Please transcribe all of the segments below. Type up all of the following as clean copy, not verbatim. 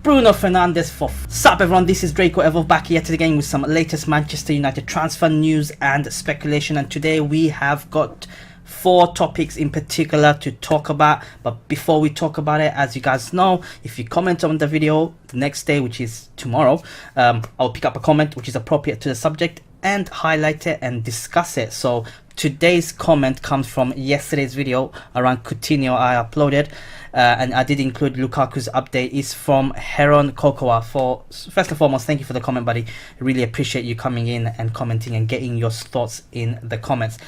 Bruno Fernandes for Sup everyone, this is Draco Evo back yet again with some latest Manchester United transfer news and speculation, and today we have got 4 topics in particular to talk about. But before we talk about it, as you guys know, if you comment on the video the next day, which is tomorrow, I'll pick up a comment which is appropriate to the subject and highlight it and discuss it. So today's comment comes from yesterday's video around Coutinho I uploaded, and I did include Lukaku's update. Is from Heron Cocoa. First and foremost, thank you for the comment, buddy. Really appreciate you coming in and commenting and getting your thoughts in the comments.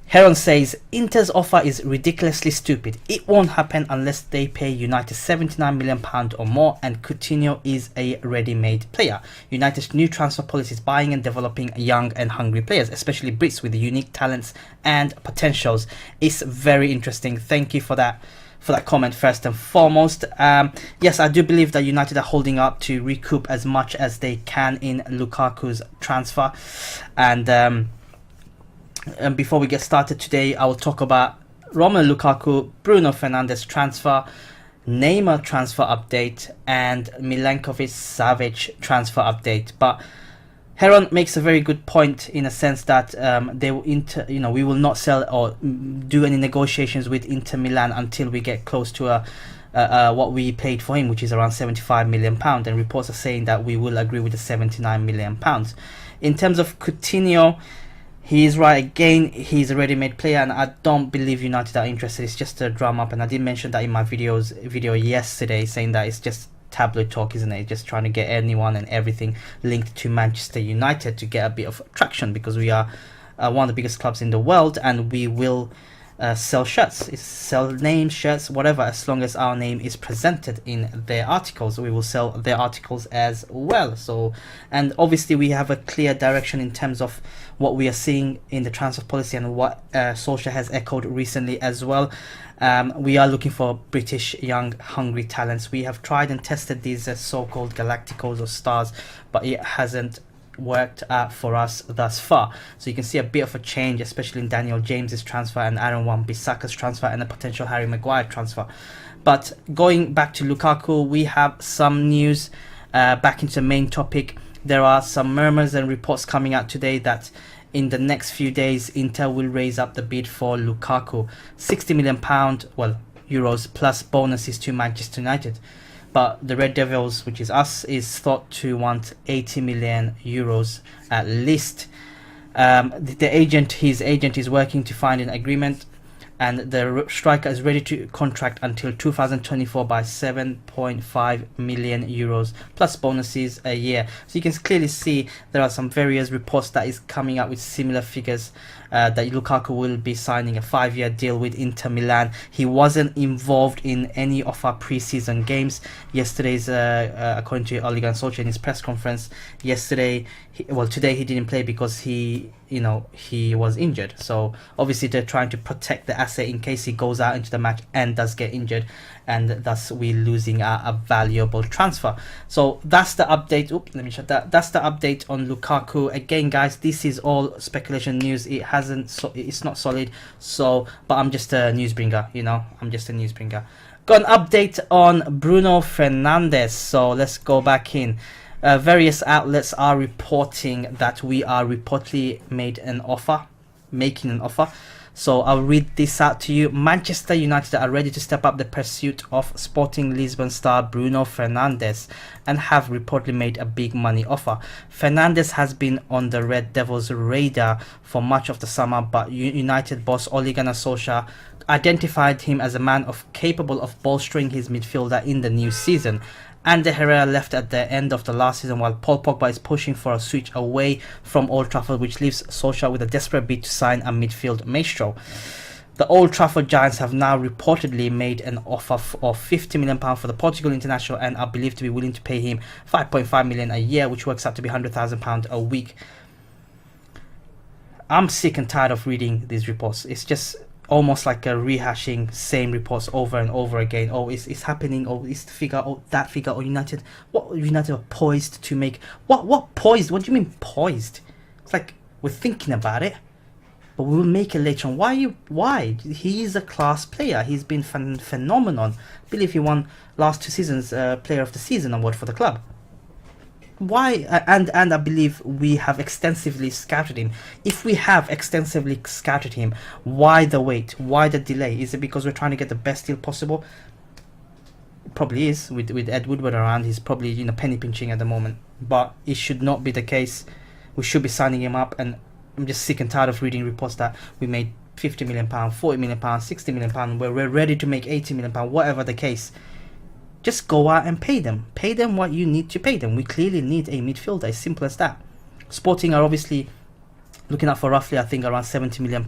Heron says, Inter's offer is ridiculously stupid. It won't happen unless they pay United £79 million or more, and Coutinho is a ready-made player. United's new transfer policy is buying and developing young and hungry players, especially Brits with unique talents and potentials. It's very interesting. Thank you for that comment first and foremost. Yes, I do believe that United are holding up to recoup as much as they can in Lukaku's transfer. And before we get started today, I will talk about Romelu Lukaku, Bruno Fernandes transfer, Neymar transfer update, and Milenkovic Savic transfer update. But Heron makes a very good point in a sense that we will not sell or do any negotiations with Inter Milan until we get close to what we paid for him, which is around £75 million, and reports are saying that we will agree with the £79 million. In terms of Coutinho, he is right again. He's a ready-made player, and I don't believe United are interested. It's just a drum up, and I did mention that in my video yesterday, saying that it's just tabloid talk, isn't it? Just trying to get anyone and everything linked to Manchester United to get a bit of traction, because we are one of the biggest clubs in the world, and we will sell shirts, sell names, shirts, whatever, as long as our name is presented in their articles. We will sell their articles as well. So, and obviously we have a clear direction in terms of what we are seeing in the transfer policy, and what Solskjaer has echoed recently as well. We are looking for British young hungry talents. We have tried and tested these so-called Galacticos or stars, but it hasn't worked out for us thus far. So you can see a bit of a change, especially in Daniel James's transfer and Aaron Wan-Bissaka's transfer and a potential Harry Maguire transfer. But going back to Lukaku, we have some news. Back into the main topic, there are some murmurs and reports coming out today that in the next few days Inter will raise up the bid for Lukaku, £60 million, euros, plus bonuses to Manchester United. But the Red Devils, which is us, is thought to want 80 million euros at least. His agent is working to find an agreement, and the striker is ready to contract until 2024 by 7.5 million euros plus bonuses a year. So you can clearly see there are some various reports that is coming out with similar figures, that Lukaku will be signing a 5-year deal with Inter Milan. He wasn't involved in any of our pre-season games. Yesterday's, according to Ole Gunnar Solskjaer in his press conference yesterday, today he didn't play because he was injured. So obviously they're trying to protect the asset in case he goes out into the match and does get injured, and thus we're losing a valuable transfer. So that's the update. Let me shut that. That's the update on Lukaku. Again, guys, this is all speculation news. It's not solid. So, but I'm just a news bringer. I'm just a news bringer. Got an update on Bruno Fernandes. So let's go back in. Various outlets are reporting that we are reportedly making an offer. So I'll read this out to you. Manchester United are ready to step up the pursuit of Sporting Lisbon star Bruno Fernandes and have reportedly made a big money offer. Fernandes has been on the Red Devils' radar for much of the summer, but United boss Ole Gunnar Solskjaer identified him as a man capable of bolstering his midfielder in the new season. Ander Herrera left at the end of the last season, while Paul Pogba is pushing for a switch away from Old Trafford, which leaves Solskjaer with a desperate bid to sign a midfield maestro. The Old Trafford Giants have now reportedly made an offer of £50 million for the Portugal international, and are believed to be willing to pay him £5.5 million a year, which works out to be £100,000 a week. I'm sick and tired of reading these reports. It's just almost like a rehashing same reports over and over again. Oh, it's happening. Oh, it's the figure. Oh, that figure. Oh, United are poised to make what poised? What do you mean poised? It's like we're thinking about it. but we will make it later on. Why? He is a class player. He's been phenomenal. I believe he won last 2 seasons Player of the Season award for the club. Why? And I believe we have extensively scouted him. If we have extensively scouted him, why the wait? Why the delay? Is it because we're trying to get the best deal possible? It probably is. With Ed Woodward around, he's probably penny pinching at the moment. But it should not be the case. We should be signing him up. And I'm just sick and tired of reading reports that we made £50 million, £40 million, £60 million, where we're ready to make £80 million, whatever the case. Just go out and pay them. Pay them what you need to pay them. We clearly need a midfielder. As simple as that. Sporting are obviously looking at for roughly, I think, around £70 million.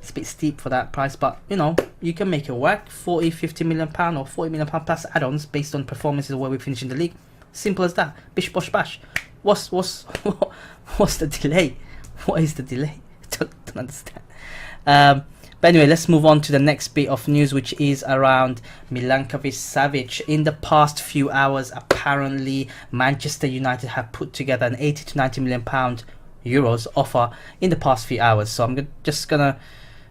It's a bit steep for that price, but you can make it work. £50 million or £40 million plus add-ons based on performances where we finish in the league. Simple as that. Bish bosh bash. What's the delay? What is the delay? Don't understand. But anyway, let's move on to the next bit of news, which is around Milankovic Savic. In the past few hours, apparently Manchester United have put together an 80 to 90 million euros offer in the past few hours. So I'm just gonna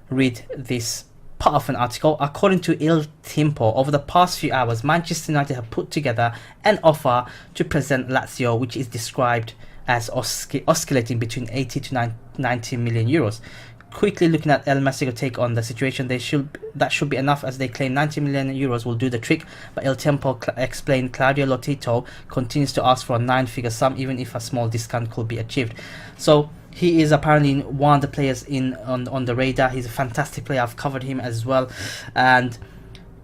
read this part of an article. According to Il Tempo, over the past few hours, Manchester United have put together an offer to present Lazio, which is described as oscillating between 80 to 90 million euros. Quickly looking at El Masico take on the situation, that should be enough, as they claim 90 million euros will do the trick. But El Tempo explained Claudio Lotito continues to ask for a 9-figure sum, even if a small discount could be achieved. So he is apparently one of the players on the radar. He's a fantastic player. I've covered him as well. And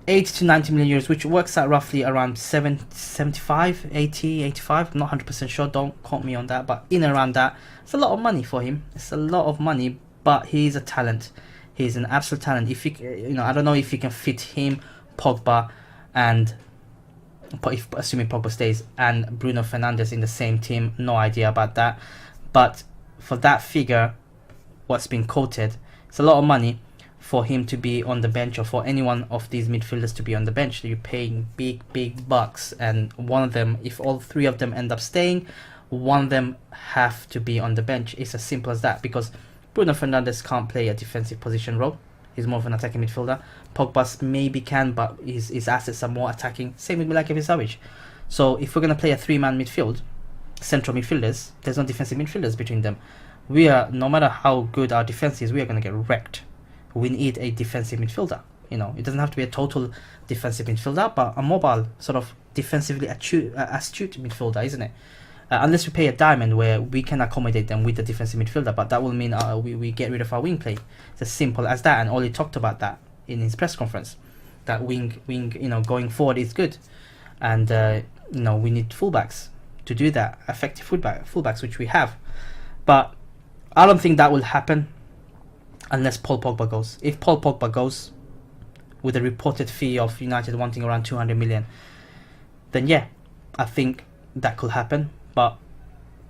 80 to 90 million euros, which works out roughly around 75, 80, 85. I'm not 100% sure. Don't quote me on that. But in and around that, it's a lot of money for him. It's a lot of money. But he's a talent. He's an absolute talent. If I don't know if you can fit him, Pogba, and assuming Pogba stays, and Bruno Fernandes in the same team. No idea about that. But for that figure, what's been quoted, it's a lot of money for him to be on the bench, or for any one of these midfielders to be on the bench. You're paying big bucks, and one of them, if all three of them end up staying, one of them have to be on the bench. It's as simple as that, because Bruno Fernandes can't play a defensive position role. He's more of an attacking midfielder. Pogba maybe can, but his assets are more attacking. Same with Milankovic Savic. So if we're going to play a 3-man midfield, central midfielders, there's no defensive midfielders between them. No matter how good our defense is, we are going to get wrecked. We need a defensive midfielder. It doesn't have to be a total defensive midfielder, but a mobile, sort of defensively astute midfielder, isn't it? Unless we pay a diamond where we can accommodate them with the defensive midfielder, but that will mean we get rid of our wing play. It's as simple as that, and Oli talked about that in his press conference. That wing, going forward is good, and we need fullbacks to do that, effective fullbacks, which we have. But I don't think that will happen unless Paul Pogba goes. If Paul Pogba goes, with a reported fee of United wanting around 200 million, then yeah, I think that could happen. But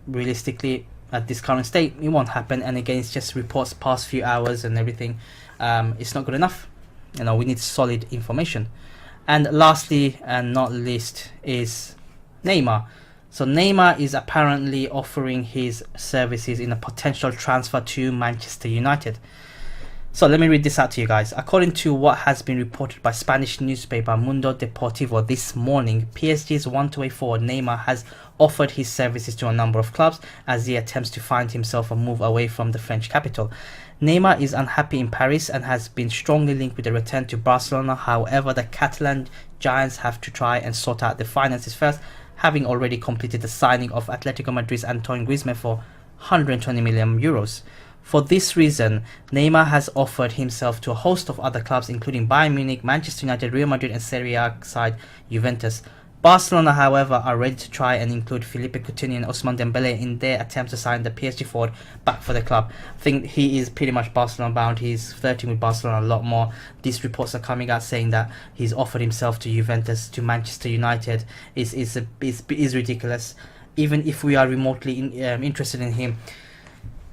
realistically, at this current state, it won't happen. And again, it's just reports past few hours and everything. It's not good enough. We need solid information. And lastly, and not least, is Neymar. So Neymar is apparently offering his services in a potential transfer to Manchester United. So let me read this out to you guys. According to what has been reported by Spanish newspaper Mundo Deportivo this morning, PSG's 1-way forward Neymar has offered his services to a number of clubs as he attempts to find himself a move away from the French capital. Neymar is unhappy in Paris and has been strongly linked with a return to Barcelona. However, the Catalan giants have to try and sort out the finances first, having already completed the signing of Atletico Madrid's Antoine Griezmann for 120 million euros. For this reason, Neymar has offered himself to a host of other clubs, including Bayern Munich, Manchester United, Real Madrid, and Serie A side Juventus. Barcelona, however, are ready to try and include Philippe Coutinho and Ousmane Dembele in their attempt to sign the PSG forward back for the club. I think he is pretty much Barcelona bound. He's flirting with Barcelona a lot more. These reports are coming out saying that he's offered himself to Juventus, to Manchester United. Is ridiculous. Even if we are remotely interested in him,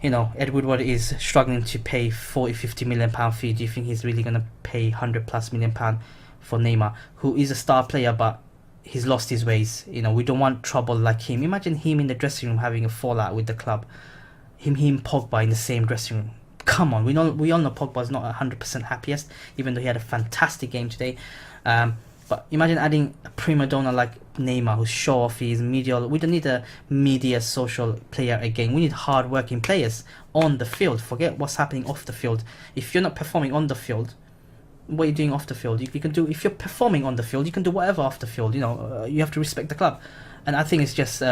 Ed Woodward is struggling to pay 40-50 million pound fee. Do you think he's really going to pay 100+ million pound for Neymar, who is a star player, but he's lost his ways? We don't want trouble like him. Imagine him in the dressing room having a fallout with the club. Him Pogba in the same dressing room. Come on, we all know Pogba's not 100% happiest, even though he had a fantastic game today. But imagine adding a prima donna like Neymar, who's show off, he's media. We don't need a media social player again. We need hard-working players on the field. Forget what's happening off the field. If you're not performing on the field, what are you doing off the field? You can do, if you're performing on the field, you can do whatever off the field. You know, you have to respect the club. And I think it's just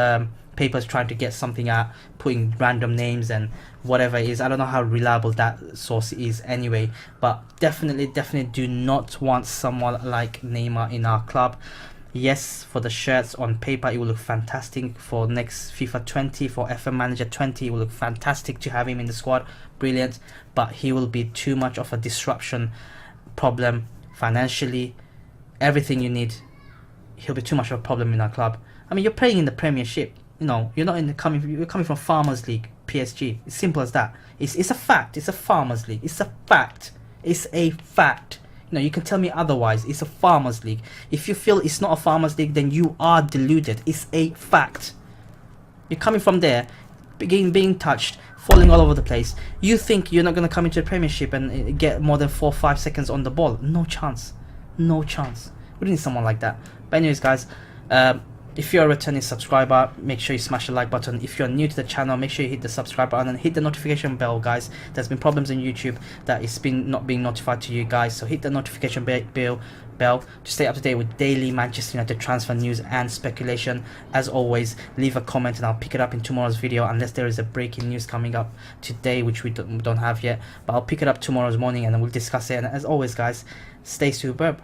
papers trying to get something out, putting random names and whatever it is. I don't know how reliable that source is anyway, but definitely do not want someone like Neymar in our club. Yes, for the shirts on paper it will look fantastic. For next FIFA 20, for FM Manager 20, it will look fantastic to have him in the squad. Brilliant. But he will be too much of a disruption problem financially. Everything you need, he'll be too much of a problem in our club. I mean, you're playing in the Premiership. You know, you're not you're coming from Farmers League, PSG. It's simple as that. It's a fact. It's a Farmers League. It's a fact. It's a fact. You know, you can tell me otherwise. It's a Farmers League. If you feel it's not a Farmers League, then you are deluded. It's a fact. You're coming from there, being touched, falling all over the place. You think you're not going to come into the Premiership and get more than 4 or 5 seconds on the ball? No chance. No chance. We need someone like that. But anyways, guys, if you're a returning subscriber, make sure you smash the like button. If you're new to the channel, make sure you hit the subscribe button and hit the notification bell, guys. There's been problems in YouTube that it's been not being notified to you guys, so hit the notification bell to stay up to date with daily Manchester United transfer news and speculation. As always, leave a comment and I'll pick it up in tomorrow's video, unless there is a breaking news coming up today, which we don't have yet. But I'll pick it up tomorrow's morning and then we'll discuss it. And as always, guys, stay superb.